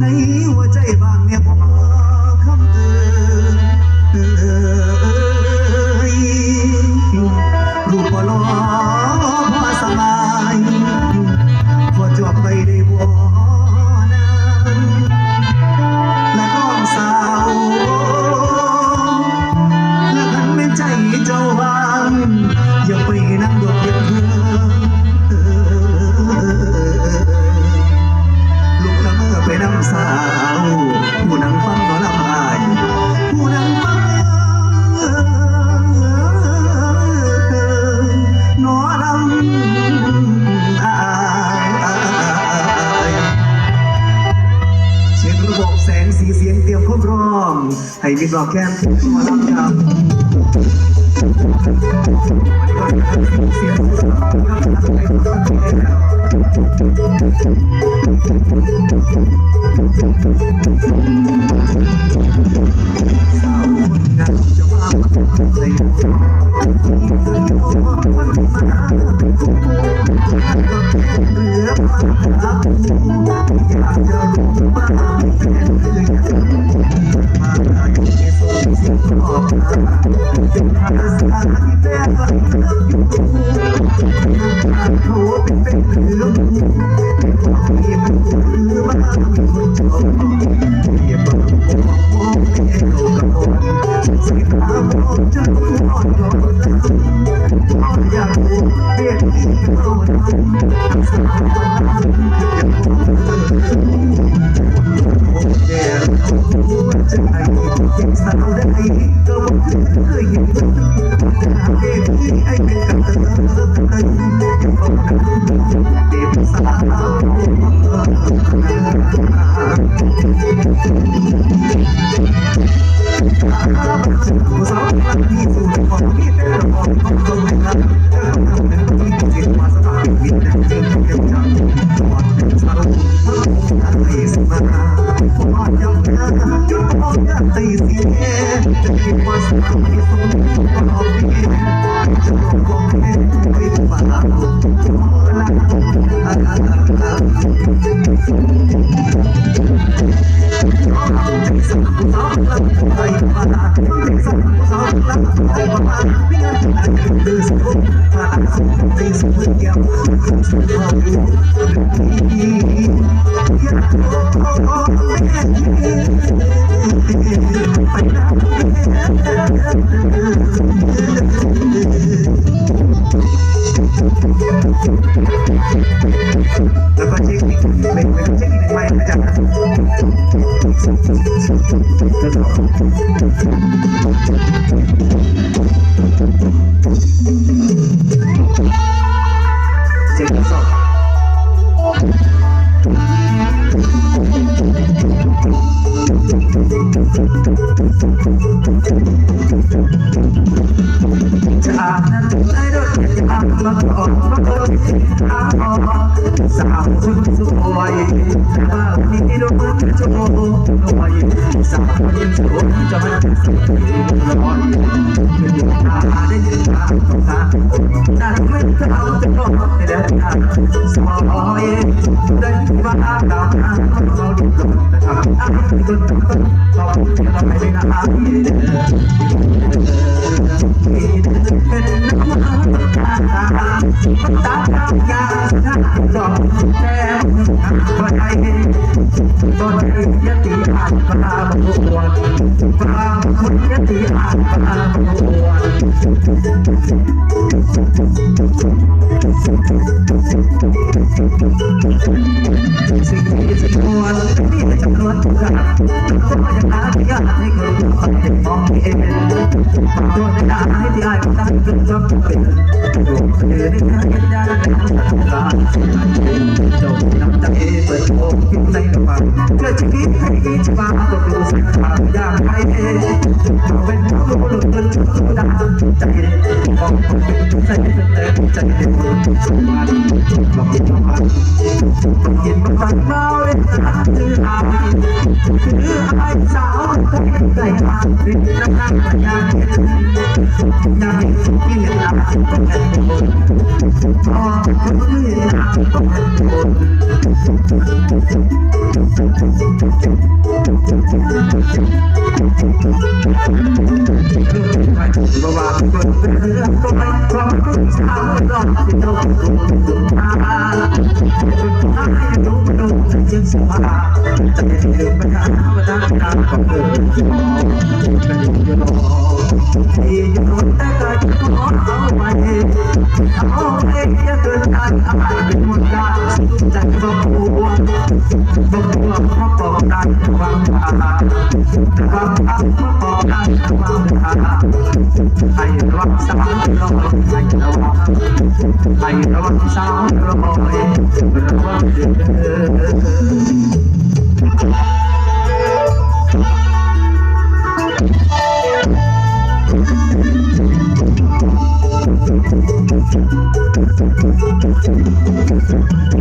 ในหัวใจบางเนี่ยพอคำเตือนลูกพอรอพอสบายพอจวบไปได้บ่นานและน้องสาวและคันเป็นใจเจ้าวางอย่าไปนั่งโดดเดี่ยวไปนำสาวผู้นั่งฟังก็ลำอายผู้นั่งฟังนอลำอายเสียงระบบแสงสีเสียงเตรียมพร้อมร้องให้มิตรรอแก้มผมมาลำครับเสียงแล้วก็เช็คอีกเป็นเช็คอีกหนึ่งใบนะจ๊ะเช็คอีกสองจะอาบน้ำไอ้รถจะอาบมาก่อนมาก่อนสาวคนสวยแต่ว่ามีที่เราไม่จะโอ้ยสาวคนสวยจะไม่จะสวยร้อนเป็นอย่างอาได้ยินตาของตาแต่ไม่จะเอาจะร้อนในเดือนทางสวยได้ว่าดาวทางเราดูก่อนแต่ทำอาเป็นต้นต้นเราจะทำให้เป็นอาที่เดินเป็นน้ำตาตาตายาตาดอกแก้มวันไอ้ต้นยติอาพลาบุญ บางคนยังที่อ่านบางคนสิ่งที่สมควรมีจำนวนทุกอย่างก็ยังหาที่ยากให้คนรู้คนเห็นมองเห็นขอโทษในหาให้ที่อายตั้งเป็นความจำเป็นรวมคือในงานยันยันในทางสังการจงนำใจเปิดโลกอยู่ในระหว่างเพื่อชีวิตให้ดีจะมาต้องดูสักทางอย่างไรเป็นผู้รู้ลึกลึกจุดดังใจมองคนเป็นใจเป็นใจเดียวสมานบอกกินประมาณต้องกินประมาณเมาเล่นหาคือหายสาวต้องเป็นใจหาดินน้ำน้ำยาเห็นยาเห็นสุกี้ยาต้องเป็นคนพอคนอื่นต้องเป็นคนบวาคนเป็นเรื่องก็ไม่ความรู้สาวรอดที่เราดูให้ดูดูยังสบายแต่ที่ลืมปัญหาว่าด้านการของเธอเป็นอยู่รอที่อยู่แต่ก็จะขอเอาไว้เอาเองจะเกิดการอะไรเป็นหมดได้ใจบ่กลัวเพราะปอกได้ความความอับเพราะปอกได้ความให้รักษาเราให้ระวังให้ระวังสาวเราให้ระวังเด้อ